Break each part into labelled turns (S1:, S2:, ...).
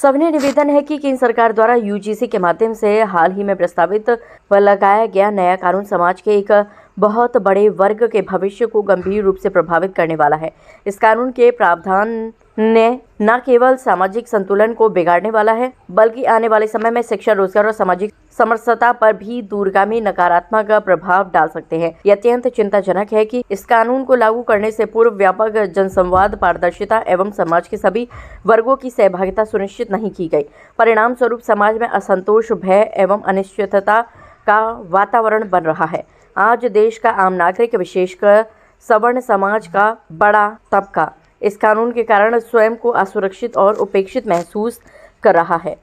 S1: सबने निवेदन है कि केंद्र सरकार द्वारा यूजीसी के माध्यम से हाल ही में प्रस्तावित व लगाया गया नया कानून समाज के एक बहुत बड़े वर्ग के भविष्य को गंभीर रूप से प्रभावित करने वाला है। इस कानून के प्रावधान ने न केवल सामाजिक संतुलन को बिगाड़ने वाला है, बल्कि आने वाले समय में शिक्षा, रोजगार और सामाजिक समरसता पर भी दूरगामी नकारात्मक प्रभाव डाल सकते हैं। यह अत्यंत चिंताजनक है कि इस कानून को लागू करने से पूर्व व्यापक जनसंवाद, पारदर्शिता एवं समाज के सभी वर्गों की सहभागिता सुनिश्चित नहीं की गई। परिणाम स्वरूप समाज में असंतोष, भय एवं अनिश्चितता का वातावरण बन रहा है। आज देश का आम नागरिक, विशेषकर सवर्ण समाज का बड़ा तबका इस कानून के कारण स्वयं को असुरक्षित और उपेक्षित महसूस कर रहा है।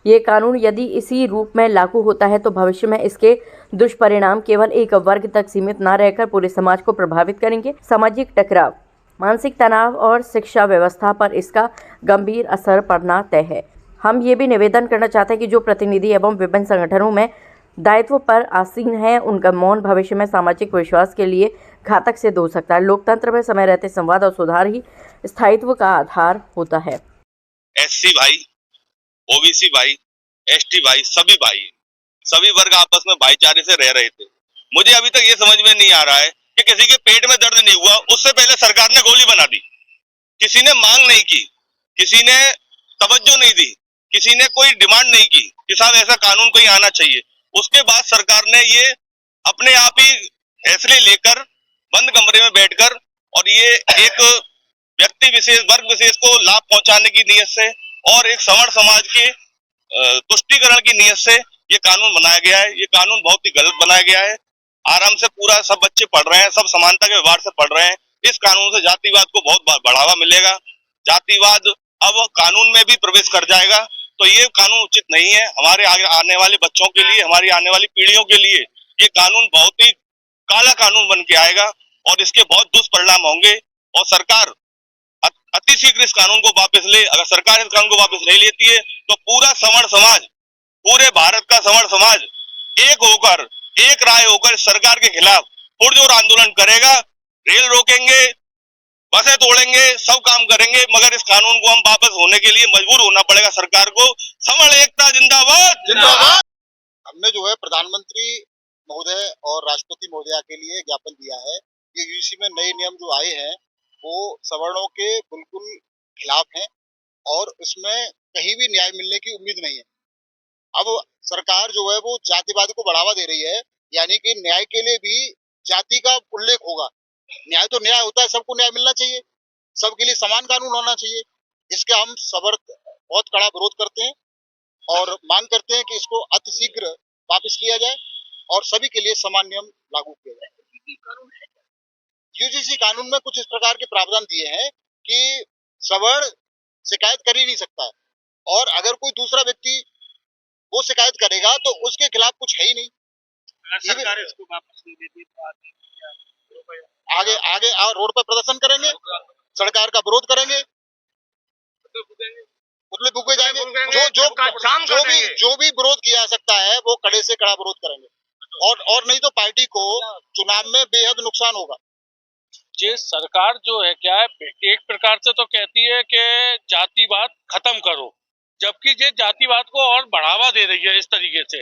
S1: ये कानून यदि इसी रूप में लागू होता है तो भविष्य में इसके दुष्परिणाम केवल एक वर्ग तक सीमित न रहकर पूरे समाज को प्रभावित करेंगे। सामाजिक टकराव, मानसिक तनाव और शिक्षा व्यवस्था पर इसका गंभीर असर पड़ना तय है। हम ये भी निवेदन करना चाहते हैं कि जो प्रतिनिधि एवं विभिन्न संगठनों में दायित्व पर आसीन है, उनका मौन भविष्य में सामाजिक विश्वास के लिए घातक सिद्ध हो सकता है। लोकतंत्र में समय रहते संवाद और सुधार ही स्थायित्व का आधार होता है।
S2: एससी भाई, ओबीसी भाई, एसटी भाई, सभी वर्ग आपस में भाईचारे से रह रहे थे। मुझे अभी तक ये समझ में नहीं आ रहा है कि किसी के पेट में दर्द नहीं हुआ, उससे पहले सरकार ने गोली बना दी। किसी ने मांग नहीं की, किसी ने तवज्जो नहीं दी, किसी ने कोई डिमांड नहीं की कि साहब ऐसा कानून कोई आना चाहिए। उसके बाद सरकार ने ये अपने आप ही फैसले लेकर बंद कमरे में बैठकर और ये एक व्यक्ति विशेष, वर्ग विशेष को लाभ पहुंचाने की नीयत से और एक सवर्ण समाज के तुष्टीकरण की नीयत से ये कानून बनाया गया है। ये कानून बहुत ही गलत बनाया गया है। आराम से पूरा सब बच्चे पढ़ रहे हैं, सब समानता के व्यवहार से पढ़ रहे हैं। इस कानून से जातिवाद को बहुत बढ़ावा मिलेगा। जातिवाद अब कानून में भी प्रवेश कर जाएगा, तो ये कानून उचित नहीं है। हमारे आगे आने वाले बच्चों के लिए, हमारी आने वाली पीढ़ियों के लिए ये कानून बहुत ही काला कानून बन के आएगा और इसके बहुत दुष्परिणाम होंगे। और सरकार अति शीघ्र इस कानून को वापस ले। अगर सरकार इस कानून को वापस नहीं लेती है तो पूरा सवर्ण समाज, पूरे भारत का सवर्ण समाज एक होकर, एक राय होकर सरकार के खिलाफ पुरजोर आंदोलन करेगा। रेल रोकेंगे, बसें तोड़ेंगे, सब काम करेंगे, मगर इस कानून को हम वापस होने के लिए मजबूर होना पड़ेगा सरकार को। सवर्ण एकता जिंदाबाद, जिंदाबाद।
S3: हमने जो है प्रधानमंत्री महोदय और राष्ट्रपति महोदया के लिए ज्ञापन दिया है कि यूजीसी में नए नियम जो आए हैं वो सवर्णों के बिल्कुल खिलाफ हैं और उसमें कहीं भी न्याय मिलने की उम्मीद नहीं है। अब सरकार जो है वो जातिवाद को बढ़ावा दे रही है, यानी कि न्याय के लिए भी जाति का उल्लेख होगा। न्याय तो न्याय होता है, सबको न्याय मिलना चाहिए, सबके लिए समान कानून होना चाहिए। इसका हम बहुत कड़ा विरोध करते हैं और मांग करते हैं कि इसको अतिशीघ्र वापस लिया जाए और सभी के लिए समान नियम लागू किया जाए। यूजीसी कानून में कुछ इस प्रकार के प्रावधान दिए हैं कि सवर्ण शिकायत कर ही नहीं सकता और अगर कोई दूसरा व्यक्ति वो शिकायत करेगा तो उसके खिलाफ कुछ है ही नहीं। सरकार इसको वापस नहीं देती तो आगे आगे रोड पर प्रदर्शन करेंगे, सरकार का विरोध करेंगे, पुतले फूके जाएंगे। जो भी विरोध किया जा सकता है वो कड़े से कड़ा विरोध करेंगे और नहीं तो पार्टी को चुनाव में बेहद नुकसान होगा।
S4: ये सरकार जो है क्या है, एक प्रकार से तो कहती है कि जातिवाद खत्म करो, जबकि ये जातिवाद को और बढ़ावा दे रही है। इस तरीके से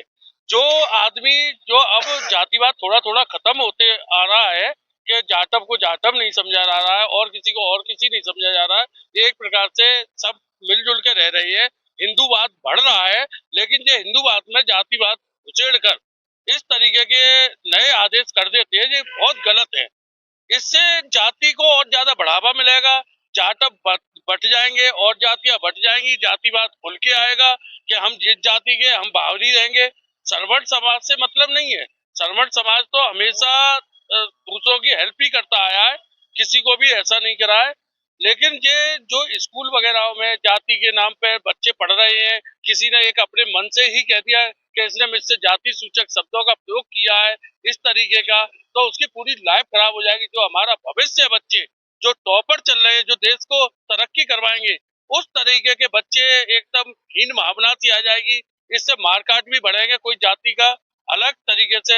S4: जो आदमी जो अब जातिवाद थोड़ा थोड़ा खत्म होते आ रहा है कि जाटव को जाटव नहीं समझा जा रहा है और किसी को और किसी नहीं समझा जा रहा है। एक प्रकार से सब मिलजुल के रह रही है। हिंदूवाद बढ़ रहा है, लेकिन ये हिंदूवाद में जातिवाद उछेड़ कर इस तरीके के नए आदेश कर देते हैं, ये बहुत गलत है। इससे जाति को और ज्यादा बढ़ावा मिलेगा, जाटव बट जाएंगे और जातियां बट जाएंगी, जातिवाद खुल के आएगा कि हम जिस जाति के हम बाहरी रहेंगे। सवर्ण समाज से मतलब नहीं है। सवर्ण समाज तो हमेशा दूसरों की हेल्प ही करता आया है, किसी को भी ऐसा नहीं करा है। लेकिन ये जो स्कूल वगैरह में जाति के नाम पे बच्चे पढ़ रहे हैं, किसी ने एक अपने मन से ही कह दिया कि इसने मुझसे जाति सूचक शब्दों का प्रयोग किया है इस तरीके का, तो उसकी पूरी लाइफ खराब हो जाएगी। जो हमारा भविष्य है, बच्चे जो टॉपर चल रहे हैं, जो देश को तरक्की करवाएंगे, उस तरीके के बच्चे एकदम हीन भावना सी आ जाएगी। इससे मारकाट भी बढ़ेंगे। कोई जाति का अलग तरीके से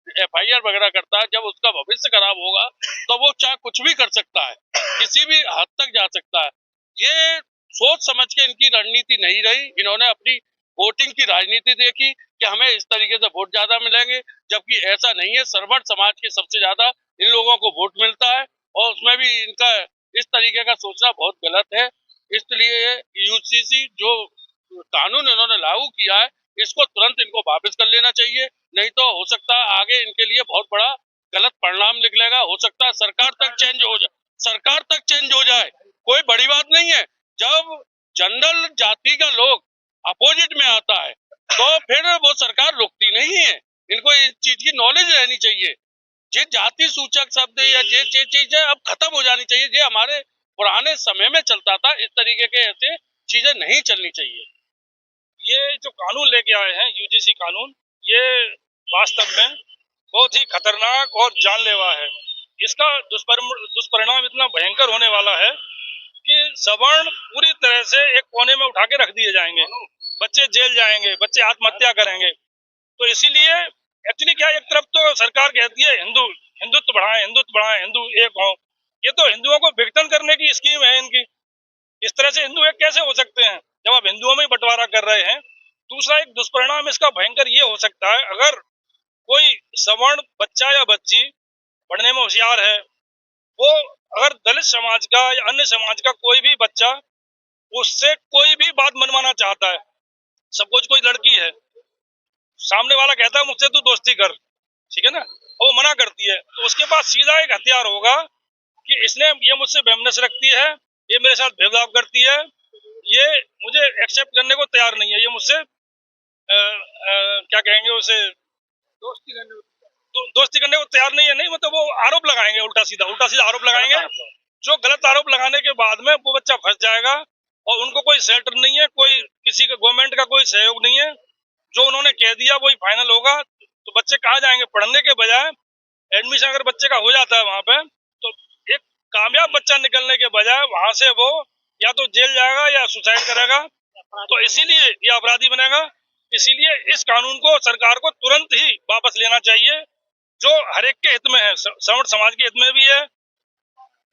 S4: एफआईआर वगैरह करता है, जब उसका भविष्य खराब होगा तो वो चाहे कुछ भी कर सकता है, किसी भी हद तक जा सकता है। ये सोच समझ के इनकी रणनीति नहीं रही। इन्होंने अपनी वोटिंग की राजनीति देखी कि हमें इस तरीके से वोट ज्यादा मिलेंगे, जबकि ऐसा नहीं है। सर्वण समाज के सबसे ज्यादा इन लोगों को वोट मिलता है और उसमें भी इनका इस तरीके का सोचना बहुत गलत है। इसलिए यूजीसी जो कानून इन्होंने लागू किया है, इसको तुरंत इनको वापस कर लेना चाहिए, नहीं तो हो सकता है आगे इनके लिए बहुत बड़ा गलत परिणाम निकलेगा। हो सकता है सरकार तक चेंज हो जाए, सरकार तक चेंज हो जाए, कोई बड़ी बात नहीं है। जब जनरल जाति का लोग अपोजिट में आता है तो फिर वो सरकार रुकती नहीं है। इनको इस चीज की नॉलेज रहनी चाहिए। ये जाति सूचक शब्द या ये चीजें अब खत्म हो जानी चाहिए। ये हमारे पुराने समय में चलता था, इस तरीके के ऐसे चीजें नहीं चलनी चाहिए। ये जो कानून लेके आए हैं यूजीसी कानून, ये वास्तव में बहुत ही खतरनाक और जानलेवा है। इसका दुष्परिणाम इतना भयंकर होने वाला है कि सवर्ण पूरी तरह से एक कोने में उठा के रख दिए जाएंगे, बच्चे जेल जाएंगे, बच्चे आत्महत्या करेंगे। तो इसीलिए एक्चुअली क्या, एक तरफ तो सरकार कहती है हिंदुत्व बढ़ाएं, हिंदू एक हो। ये तो हिंदुओं को विघटन करने की स्कीम है इनकी। इस तरह से हिंदू एक कैसे हो सकते हैं जब आप हिंदुओं में ही बंटवारा कर रहे हैं। दूसरा एक दुष्परिणाम इसका भयंकर ये हो सकता है, अगर कोई सवर्ण बच्चा या बच्ची पढ़ने में होशियार है, वो अगर दलित समाज का या अन्य समाज का कोई भी बच्चा उससे कोई भी बात मनवाना चाहता है, सपोज कोई लड़की है, सामने वाला कहता है मुझसे तू दोस्ती कर, ठीक है ना, और वो मना करती है, तो उसके पास सीधा एक हथियार होगा कि इसने ये मुझसे बेमनस रखती है, ये मेरे साथ भेदभाव करती है, ये मुझे एक्सेप्ट करने को तैयार नहीं है, ये मुझसे क्या कहेंगे उसे, दोस्ती करने को तैयार नहीं है। नहीं मतलब वो आरोप लगाएंगे, उल्टा सीधा आरोप लगाएंगे, जो गलत आरोप लगाने के बाद में वो बच्चा फंस जाएगा और उनको कोई शेल्टर नहीं है, कोई किसी का गवर्नमेंट का कोई सहयोग नहीं है। जो उन्होंने कह दिया वही फाइनल होगा। तो बच्चे कहाँ जाएंगे पढ़ने के बजाय? एडमिशन अगर बच्चे का हो जाता है वहां पे, तो एक कामयाब बच्चा निकलने के बजाय वहां से वो या तो जेल जाएगा या सुसाइड करेगा, तो इसीलिए ये अपराधी बनेगा। इसीलिए इस कानून को सरकार को तुरंत ही वापस लेना चाहिए, जो हर एक के हित में है, सवर्ण समाज के हित में भी है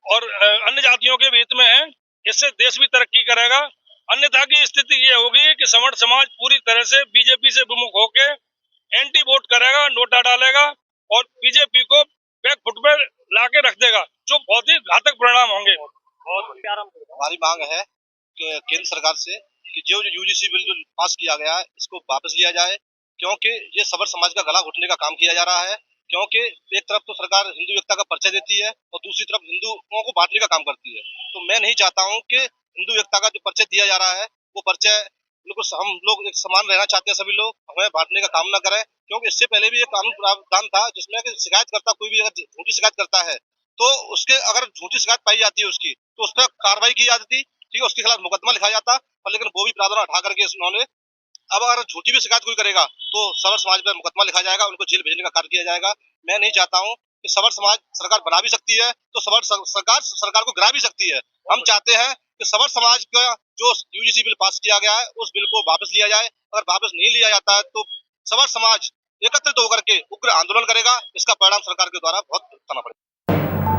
S4: और अन्य जातियों के भी हित में है। इससे देश भी तरक्की करेगा। अन्यथा की स्थिति ये होगी कि सवर्ण समाज पूरी तरह से बीजेपी से विमुख होके एंटी वोट करेगा, नोटा डालेगा और बीजेपी को बैक फुट पे लाके रख देगा, जो बहुत ही घातक परिणाम होंगे।
S3: हमारी मांग है कि केंद्र सरकार से कि जो यूजीसी बिल जो पास किया गया है इसको वापस लिया जाए, क्योंकि ये सवर्ण समाज का गला घोटने का काम किया जा रहा है। क्योंकि एक तरफ तो सरकार हिंदू एकता का परिचय देती है और दूसरी तरफ हिंदुओं को बांटने का काम करती है। तो मैं नहीं चाहता हूँ कि हिंदू एकता का जो परिचय दिया जा रहा है वो परिचय बिल्कुल हम लोग एक समान रहना चाहते हैं, सभी लोग हमें बांटने का काम न करें। क्योंकि इससे पहले भी एक कानून प्रावधान था जिसमें शिकायत करता कोई भी अगर झूठी शिकायत करता है तो उसके अगर झूठी शिकायत पाई जाती है उसकी तो उस पर कार्रवाई की जाती थी, ठीक है, उसके खिलाफ मुकदमा लिखा जाता, पर लेकिन वो भी प्रावधान हटा करके उन्होंने अब अगर झूठी भी शिकायत कोई करेगा तो सवर्ण समाज पर मुकदमा लिखा जाएगा, उनको जेल भेजने का कार्य किया जाएगा। मैं नहीं चाहता हूँ कि सवर्ण समाज सरकार बना भी सकती है तो सरकार को गिरा भी सकती है। हम चाहते हैं कि सवर्ण समाज का जो यूजीसी बिल पास किया गया है उस बिल को वापस लिया जाए। अगर वापस नहीं लिया जाता है तो सवर्ण समाज एकत्रित होकर के उग्र आंदोलन करेगा। इसका परिणाम सरकार के द्वारा बहुत भुगतना पड़ेगा।